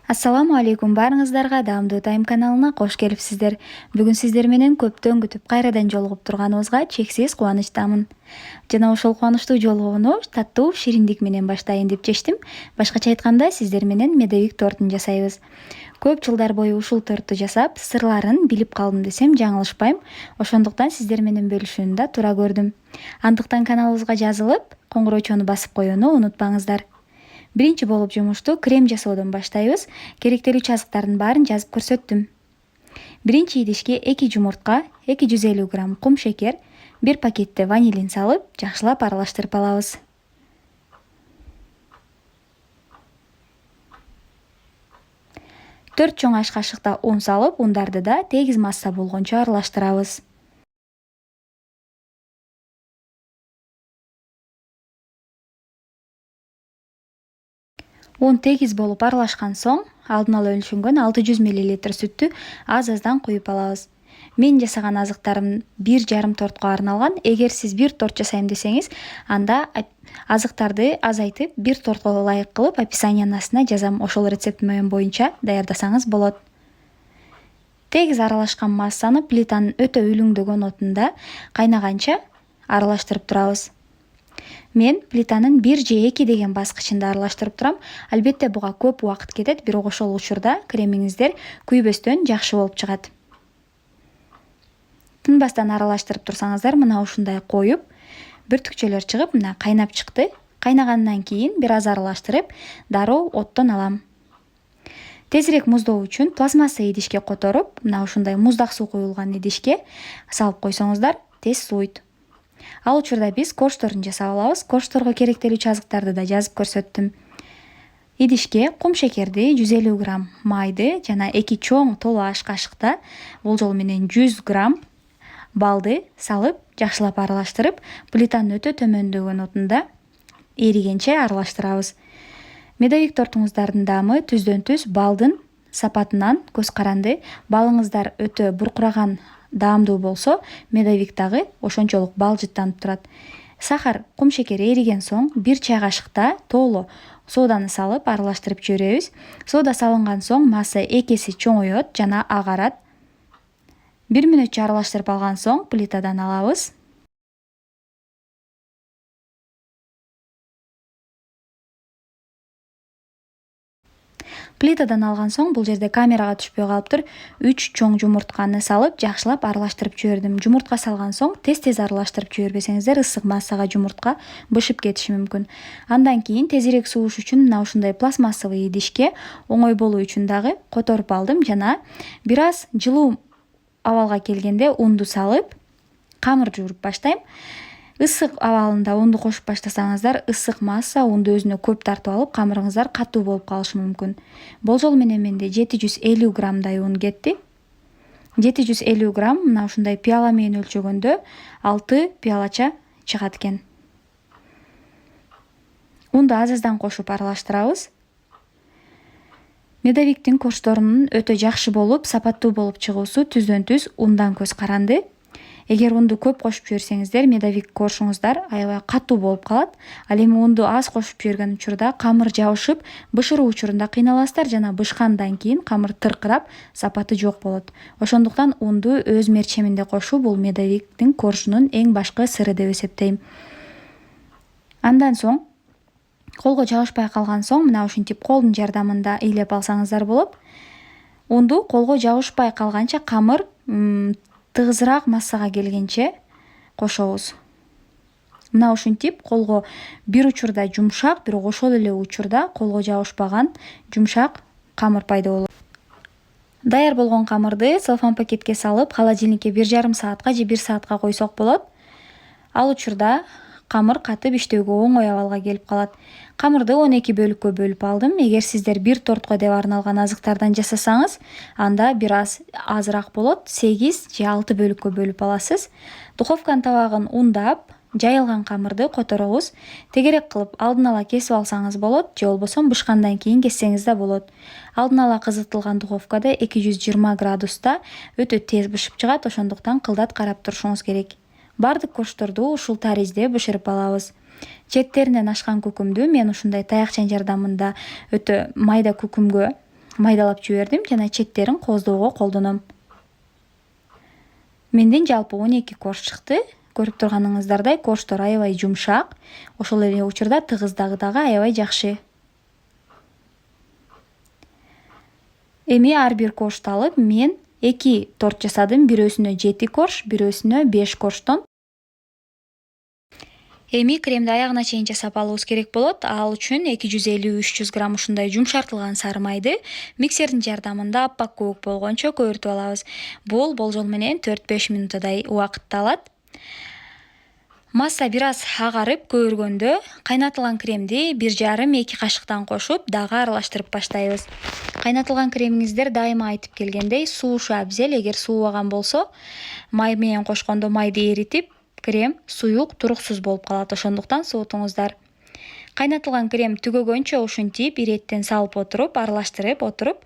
Ассаламу алейкум баарыңыздарга, Даамдуу Тайм каналына кош келипсиздер. Бүгүн сиздер менен көптөн күтүп кайрадан жолугуп турганыбызга чексиз кубанычтамын. Жана ошол кубанычтуу жолугууну таттуу шириндик менен баштайын деп чечтим. Башкача айтканда, сиздер менен медовик тортун жасайбыз. Көп жылдар бою ушул торту жасап, сырларын билип калдым десем жаңылышпайм. Ошондуктан сиздер менен бөлүшүүнү да туура көрдүм. Андыктан каналыбызга жазылып, коңгуроочону басып коюуну унутпаңыздар. Биринчи болуп жумушту крем жасоодон баштайбыз. Керектелүүчү азыктардын баарын жазып көрсөттүм. Биринчи идишке 2 жумуртка, 250 грамм кум шекер, 1 пакетте ванилин салып, жакшылап аралаштырып алабыз. Төрт чоң аш кашыкта un салып, ундарды да тегиз масса болгончо аралаштырабыз. Un тегиз болуп аралашкан соң, алдын ала өлчөнгөн 600 мл сүттү аз-аздан куюп алабыз. Мен жасаган азыктарым 1,5 тортко арналган. Эгер сиз 1 торт жасайм десеңиз, анда азыктарды азайтып, 1 тортко ылайык кылып описаниянын астына жазам. Ошол рецептим боюнча даярдасаңыз болот. Тегиз аралашкан массаны плитанын өтө үлүңдөгөн отунда кайнаганча аралаштырып турабыз. Мен плитанын 1 же 2 деген баскычында аралаштырып турам. Албетте буга көп убакыт кетет, бирок ошол учурда кремиңиздер күйбөстөн жакшы болуп чыгат. Тынбастан аралаштырып турсаңыздар, мына ушундай коюп, бүртүкчөлөр чыгып, мына кайнап чыкты. Кайнагандан кийин бир аз аралаштырып, дароо оттон алам. Тезирээк муздоо үчүн пластмасса идишке которуп, мына ушундай муздак суу куюлган идишке салып койсоңуздар, тез сууйт. Ал учурда биз корждорун жасап алабыз. Корждорго керектелүүчү азыктарды да жазып көрсөттүм. Идишке кум шекерди, 150 грамм майды жана 2 чоң толо аш кашыкта болжол менен 100 грамм балды салып, жакшылап аралаштырып, плитанын өтө төмөндөгөн отунда эригенче аралаштырабыз. Медовик тортуңуздардын даамы түздөн түз балдын сапатынан көз каранды. Балыңыздар өтө буркураган даамдуу болсо, медовик дагы ошончолук балжыттанып турат. Сахар, кум шекер эриген соң 1 чай кашыкта тооло сооданы салып аралаштырып жиберебиз. Соода салынган соң масса 2 эсе чоңоёт жана агарат. 1 мүнөтчө аралаштырып алган соң плитадан алабыз. Плитадан алган соң бул жерде камерага түшпөй калыптыр. 3 чоң жумуртканы салып, жакшылап аралаштырып жибердим. Жумуртка салган соң тез-тез аралаштырып жибербесеңиздер, ысык массага жумуртка бышып кетиши мүмкүн. Андан кийин тезирээк сууш үчүн мына ушундай пластмассовый идишке оңой болуу үчүн дагы которуп алдым жана бир аз жылуу абалга келгенде унду салып, камыр жууруп баштайм. Ысык абалында унду кошуп баштасаңыздар, ысык масса унду өзүнө көп тартып алып, камырыңыздар катуу болуп калышы мүмкүн. Болжол менен менде 750 граммдай un кетти. 750 грамм мына ушундай пияла менен өлчөгөндө 6 пиялача чыгат экен. Унду аз-аздан кошуп аралаштырабыз. Медовиктин корждорунун өтө жакшы болуп, сапаттуу болуп чыгуусу түздөн түз ундан көз каранды. Эгер унду көп кошуп жиберсеңиздер, медовик коржуңуздар аябай катуу болуп калат. Ал эми унду аз кошуп жиберген учурда камыр жабышып, бышыруу учурунда кыйналасыздар жана бышкандан кийин камыр тыркырап, сапаты жок болот. Ошондуктан унду өз мерчеминде кошуу бул медовиктин коржунун эң башкы сыры деп эсептейм. Андан соң колго жабышпай калган соң, мына ушинтип колдун жардамында ыйлеп алсаңыздар болот. Унду колго жабышпай калганча камыр тыгызыраак массага келгенче кошобуз. Мына ушинтип колго бир учурда жумшак, бирок ошол эле учурда колго жабышпаган жумшак камыр пайда болот. Даяр болгон камырды целлофан пакетке салып, холодильникке 1,5 саатка же 1 саатка койсок болот. Ал учурда камыр катып иштөөгө оңой абалга келип калат. Камырды 12 бөлүккө бөлүп алдым. Эгер сиздер 1 тортко деп арналган азыктардан жасасаңыз, анда бир аз азыраак болот. 8 же 6 бөлүккө бөлүп аласыз. Духовканын табагын ундап, жайылган камырды которобуз. Тегерек кылып алдын ала кесип алсаңыз болот, же болбосо бышкандан кийин кессеңиз да болот. Алдын ала кызытылган духовкада 220 градуста өтө тез бышып чыгат, ошондуктан кылдат карап турушуңуз керек. Бардык корждорду ушул таризде бышырып алабыз. Четтеринен ашкан күкүмдү мен ушундай таякчанын жардамында өтө майда күкүмгө майдалап жибердим жана четтерин кооздоого колдоном. Менден жалпы 12 корж чыкты. Көрүп турганыңыздардай корждор аябай жумшак, ошол эле учурда тыгыздыгы дагы аябай жакшы. Эми ар бир коржду алып мен 2 торт жасадым. Бирөөсүнө 7 корж, бирөөсүнө 5 корждон. Эми кремди аягына чейин жасап алуубуз керек болот. Ал үчүн 250-300 грамм ушундай жумшартылган сары майды миксердин жардамында аппак көбүк болгончо көбүртүп алабыз. Бул болжол менен 4-5 минуттай убакытты алат. Масса бир аз агарып көбүргөндө кайнатылган кремди 1,5-2 кашыктан кошуп, дагы аралаштырып баштайбыз. Кайнатылган кремиңиздер дайыма айтып келгендей суушу абзел. Эгер суубаган болсо, май менен кошкондо майды эритип, крем суюк, туруксуз болуп калат. Ошондуктан суутуңуздар. Кайнатылган крем түгөгөнчө ушинтип иреттен салып отуруп, аралаштырып отуруп,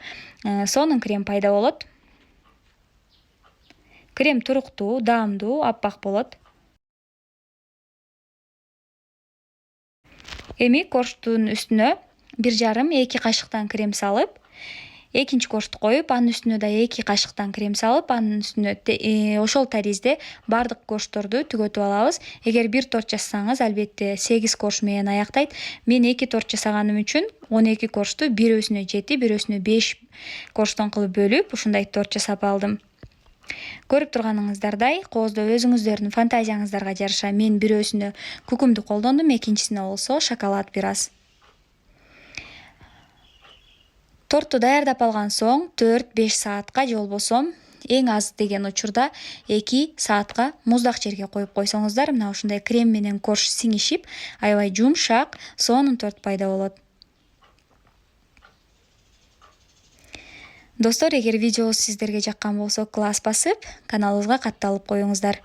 сонун крем пайда болот. Крем туруктуу, даамдуу, аппак болот. Эми корждун үстүнө 1,5-2 кашыктан крем салып, экинчи коржду коюп, анын үстүнө да 2 кашыктан крем салып, анын үстүнө ошол таризде бардык корждорду түгөтүп алабыз. Эгер бир торт жасасаңыз, албетте 8 корж менен аяктайт. Мен 2 торт жасаганым үчүн 12 коржду бирөөсүнө 7, бирөөсүнө 5 корждон кылып бөлүп, ушундай торт жасап алдым. Көрүп турганыңыздардай, кооздоо өзүңүздөрдүн фантазияңыздарга жараша мен бирөөсүнө күкүмдү колдондум, экинчисине болсо шоколад бир аз. Торту даярдап алган соң 4-5 саатка же болбосо эң аз деген учурда 2 саатка муздак жерге коюп койсоңуздар, мына ушундай крем менен корж сиңишип, аябай жумшак, сонун торт пайда болот. Достор, эгер видеобуз сиздерге жаккан болсо, класс басып, каналыбызга катталып коюңуздар.